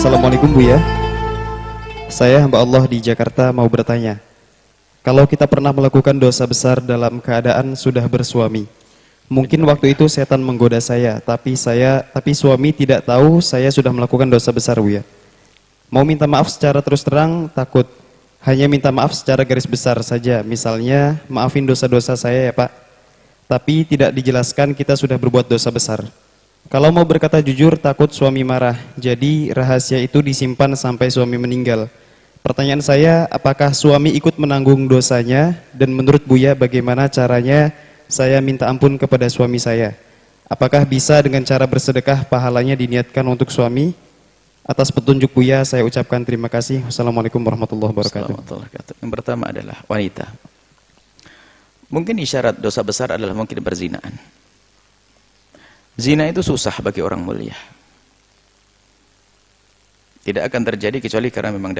Assalamualaikum Buya. Saya hamba Allah di Jakarta mau bertanya. Kalau kita pernah melakukan dosa besar dalam keadaan sudah bersuami, mungkin waktu itu setan menggoda saya, tapi suami tidak tahu saya sudah melakukan dosa besar, Buya. Mau minta maaf secara terus terang, takut. Hanya minta maaf secara garis besar saja. Misalnya, maafin dosa-dosa saya ya Pak. Tapi tidak dijelaskan kita sudah berbuat dosa besar. Kalau mau berkata jujur, takut suami marah. Jadi rahasia itu disimpan sampai suami meninggal. Pertanyaan saya, apakah suami ikut menanggung dosanya? Dan menurut Buya, bagaimana caranya saya minta ampun kepada suami saya? Apakah bisa dengan cara bersedekah pahalanya diniatkan untuk suami? Atas petunjuk Buya, saya ucapkan terima kasih. Wassalamualaikum warahmatullahi wabarakatuh. Yang pertama adalah wanita. Mungkin isyarat dosa besar adalah mungkin berzinaan. Zina itu susah bagi orang mulia. Tidak akan terjadi kecuali karena memang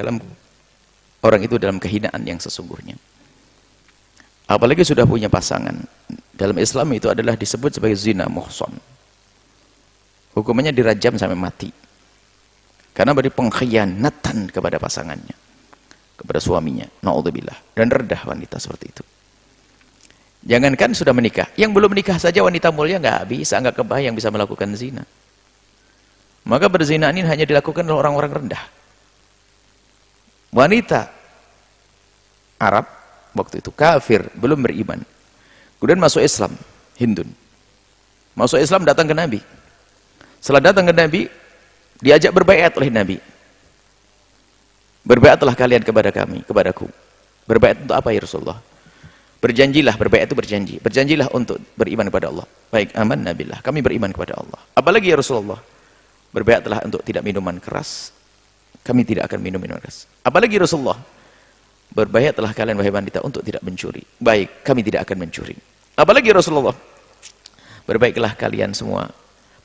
orang itu dalam kehinaan yang sesungguhnya. Apalagi sudah punya pasangan. Dalam Islam itu adalah disebut sebagai zina muhsan. Hukumannya dirajam sampai mati. Karena beri pengkhianatan kepada pasangannya, kepada suaminya. Na'udzubillah. Dan rendah wanita seperti itu. Jangankan sudah menikah, yang belum menikah saja wanita mulia nggak kebayang bisa melakukan zina. Maka berzina ini hanya dilakukan oleh orang-orang rendah. Wanita Arab waktu itu kafir, belum beriman. Kemudian masuk Islam, Hindun. Masuk Islam, datang ke Nabi. Setelah datang ke Nabi, diajak berbaiat oleh Nabi. Berbaiatlah kalian kepadaku. Berbaiat untuk apa ya Rasulullah? Berjanjilah, berbaiat itu berjanji. Berjanjilah untuk beriman kepada Allah. Baik, aman nabilah, kami beriman kepada Allah. Apalagi ya Rasulullah? Berbaiatlah untuk tidak minuman keras. Kami tidak akan minum minuman keras. Apalagi Rasulullah? Berbaiatlah kalian wahai wanita untuk tidak mencuri. Baik, kami tidak akan mencuri. Apalagi Rasulullah? Berbaiklah kalian semua.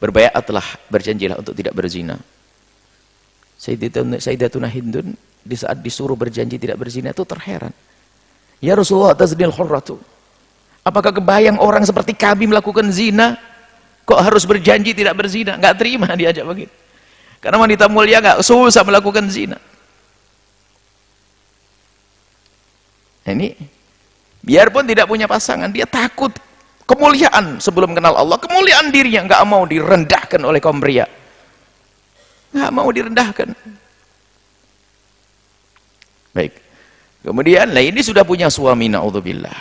Berbaiatlah, berjanjilah untuk tidak berzina. Sayyidatuna Hindun di saat disuruh berjanji tidak berzina itu terheran. Ya Rasulullah, taznil hurratu. Apakah kebayang orang seperti kami melakukan zina? Kok harus berjanji tidak berzina? Nggak terima diajak begitu. Karena wanita mulia nggak susah melakukan zina. Ini biarpun tidak punya pasangan, dia takut kemuliaan sebelum kenal Allah, kemuliaan dirinya nggak mau direndahkan oleh kaum pria, nggak mau direndahkan. Baik. Kemudian, nah ini sudah punya suami, na'udzubillah.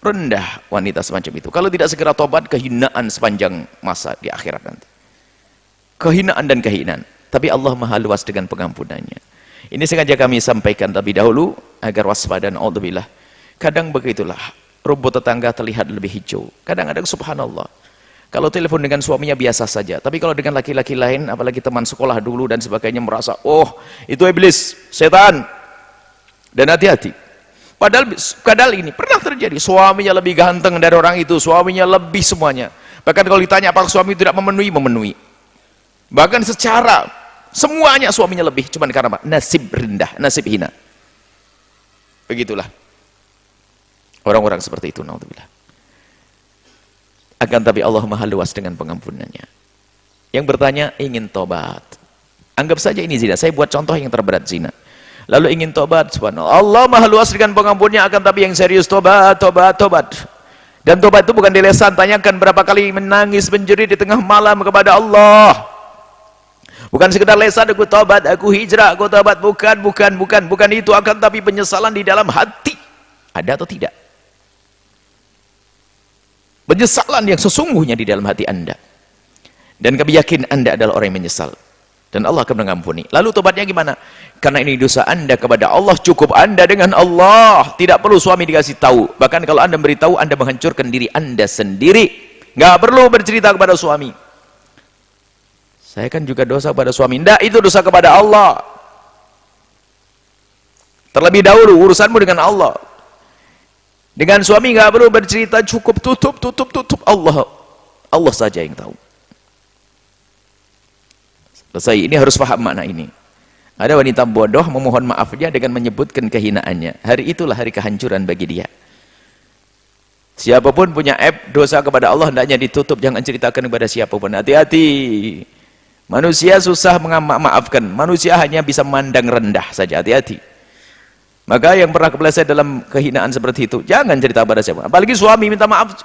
Rendah wanita semacam itu. Kalau tidak segera tobat, kehinaan sepanjang masa di akhirat nanti. Kehinaan dan kehinaan. Tapi Allah maha luas dengan pengampunannya. Ini sengaja kami sampaikan lebih dahulu, agar waspada, na'udzubillah. Kadang begitulah, rumput tetangga terlihat lebih hijau. Kadang-kadang subhanallah. Kalau telepon dengan suaminya biasa saja. Tapi kalau dengan laki-laki lain, apalagi teman sekolah dulu dan sebagainya, merasa, oh itu iblis, setan. Dan hati-hati. Padahal ini pernah terjadi. Suaminya lebih ganteng dari orang itu. Suaminya lebih semuanya. Bahkan kalau ditanya apakah suami tidak memenuhi. Bahkan secara semuanya suaminya lebih. Cuman karena apa? Nasib rendah, nasib hina. Begitulah. Orang-orang seperti itu. Naudzubillah. Akan tapi Allah maha luas dengan pengampunannya. Yang bertanya ingin tobat. Anggap saja ini zina. Saya buat contoh yang terberat zina. Lalu ingin tobat, subhanallah. Allah maha luas dengan pengampunnya, akan tapi yang serius tobat. Dan tobat itu bukan di lisan, tanyakan berapa kali menangis menjerit di tengah malam kepada Allah. Bukan sekedar lisan, aku tobat, aku hijrah, aku tobat. Bukan itu, akan tapi penyesalan di dalam hati. Ada atau tidak? Penyesalan yang sesungguhnya di dalam hati Anda. Dan kami yakin Anda adalah orang yang menyesal. Dan Allah akan mengampuni. Lalu tobatnya gimana? Karena ini dosa Anda kepada Allah, cukup Anda dengan Allah. Tidak perlu suami dikasih tahu. Bahkan kalau Anda beritahu, Anda menghancurkan diri Anda sendiri. Nggak perlu bercerita kepada suami. Saya kan juga dosa kepada suami. Tidak, itu dosa kepada Allah. Terlebih dahulu urusanmu dengan Allah. Dengan suami nggak perlu bercerita, cukup tutup Allah saja yang tahu. Selesai. Ini harus paham makna ini. Ada wanita bodoh memohon maafnya dengan menyebutkan kehinaannya. Hari itulah hari kehancuran bagi dia. Siapapun punya aib dosa kepada Allah hendaknya ditutup, jangan ceritakan kepada siapapun. Hati-hati. Manusia susah memaafkan, manusia hanya bisa memandang rendah saja, hati-hati. Maka yang pernah kepleset dalam kehinaan seperti itu, jangan cerita pada siapa, apalagi suami minta maaf.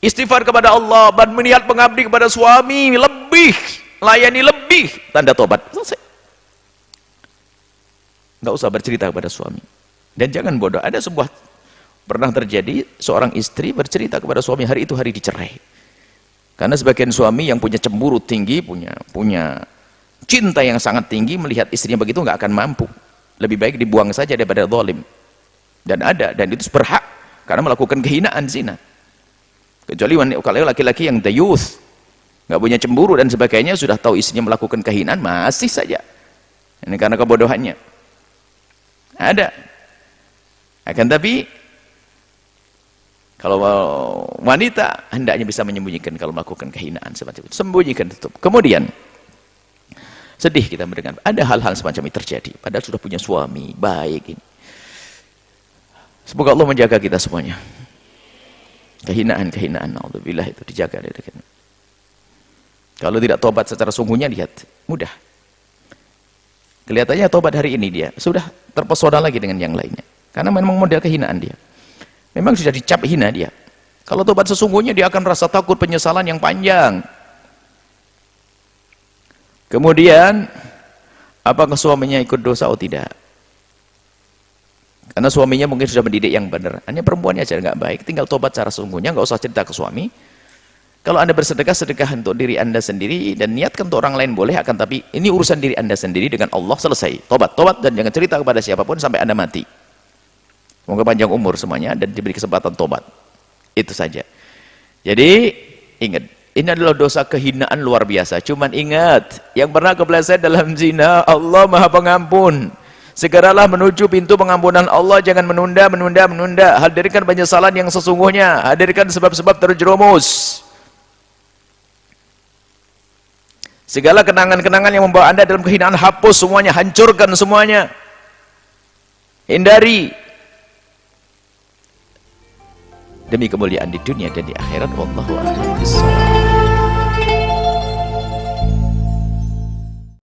Istighfar kepada Allah, dan meniat mengabdi kepada suami lebih, layani lebih, tanda tobat, selesai. Nggak usah bercerita kepada suami. Dan jangan bodoh, ada sebuah pernah terjadi, seorang istri bercerita kepada suami, hari itu hari dicerai. Karena sebagian suami yang punya cemburu tinggi, punya cinta yang sangat tinggi, melihat istrinya begitu nggak akan mampu. Lebih baik dibuang saja daripada zalim. Dan itu berhak karena melakukan kehinaan, zina. Kecuali kalau laki-laki yang the youth, nggak punya cemburu dan sebagainya, sudah tahu istrinya melakukan kehinaan, masih saja. Ini karena kebodohannya. Ada. Akan tapi kalau wanita hendaknya bisa menyembunyikan kalau melakukan kehinaan seperti itu. Sembunyikan, tutup. Kemudian sedih kita mendengar ada hal-hal semacam ini terjadi. Padahal sudah punya suami baik ini. Semoga Allah menjaga kita semuanya. Kehinaan, naudzubillah, itu dijaga dari kita. Kalau tidak tobat secara sungguhnya, lihat, mudah. Kelihatannya tobat hari ini dia sudah terpesona lagi dengan yang lainnya. Karena memang model kehinaan dia. Memang sudah dicap hina dia. Kalau tobat sesungguhnya dia akan rasa takut, penyesalan yang panjang. Kemudian, apakah suaminya ikut dosa atau tidak? Karena suaminya mungkin sudah mendidik yang benar. Hanya perempuannya aja nggak baik, tinggal tobat secara sesungguhnya, nggak usah cerita ke suami. Kalau Anda bersedekah, sedekah untuk diri Anda sendiri dan niatkan untuk orang lain boleh, akan tapi ini urusan diri Anda sendiri dengan Allah, selesai. Tobat dan jangan cerita kepada siapapun sampai Anda mati. Semoga panjang umur semuanya dan diberi kesempatan tobat. Itu saja. Jadi ingat, ini adalah dosa kehinaan luar biasa. Cuman ingat, yang pernah kepleset dalam zina, Allah Maha Pengampun. Segeralah menuju pintu pengampunan Allah, jangan menunda. Hadirkan penyesalan yang sesungguhnya, hadirkan sebab-sebab terjerumus. Segala kenangan-kenangan yang membawa Anda dalam kehinaan, hapus semuanya, hancurkan semuanya. Hindari. Demi kemuliaan di dunia dan di akhirat. Wallahu a'lam bishawab.